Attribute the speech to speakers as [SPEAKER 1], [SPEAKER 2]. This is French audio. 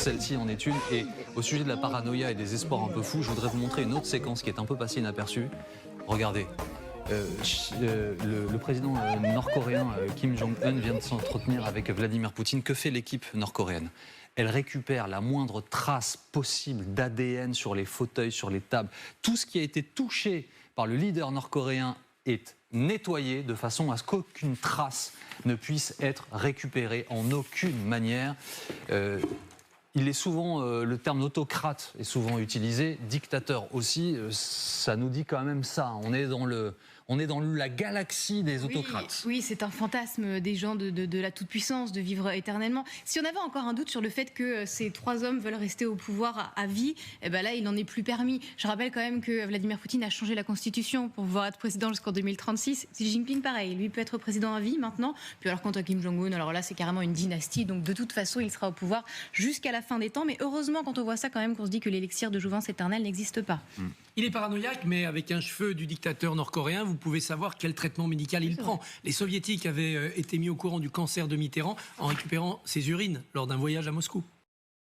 [SPEAKER 1] celle-ci en est une. Et au sujet de la paranoïa et des espoirs un peu fous, je voudrais vous montrer une autre séquence qui est un peu passée inaperçue. Regardez. Le président nord-coréen Kim Jong-un vient de s'entretenir avec Vladimir Poutine. Que fait l'équipe nord-coréenne? Elle récupère la moindre trace possible d'ADN sur les fauteuils, sur les tables. Tout ce qui a été touché par le leader nord-coréen est nettoyé de façon à ce qu'aucune trace ne puisse être récupérée en aucune manière. Il est souvent, le terme autocrate est souvent utilisé, dictateur aussi, ça nous dit quand même ça. On est dans la galaxie des autocrates.
[SPEAKER 2] Oui, c'est un fantasme des gens de la toute-puissance, de vivre éternellement. Si on avait encore un doute sur le fait que ces trois hommes veulent rester au pouvoir à vie, eh ben là, il n'en est plus permis. Je rappelle quand même que Vladimir Poutine a changé la constitution pour pouvoir être président jusqu'en 2036. Xi Jinping, pareil, lui peut être président à vie maintenant. Puis alors quant à Kim Jong-un, alors là, c'est carrément une dynastie. Donc de toute façon, il sera au pouvoir jusqu'à la fin des temps. Mais heureusement, quand on voit ça quand même, qu'on se dit que l'élixir de jouvence éternelle n'existe pas.
[SPEAKER 3] Il est paranoïaque, mais avec un cheveu du dictateur nord-coréen, vous pouvez savoir quel traitement médical il prend. Les soviétiques avaient été mis au courant du cancer de Mitterrand en récupérant ses urines lors d'un voyage à Moscou.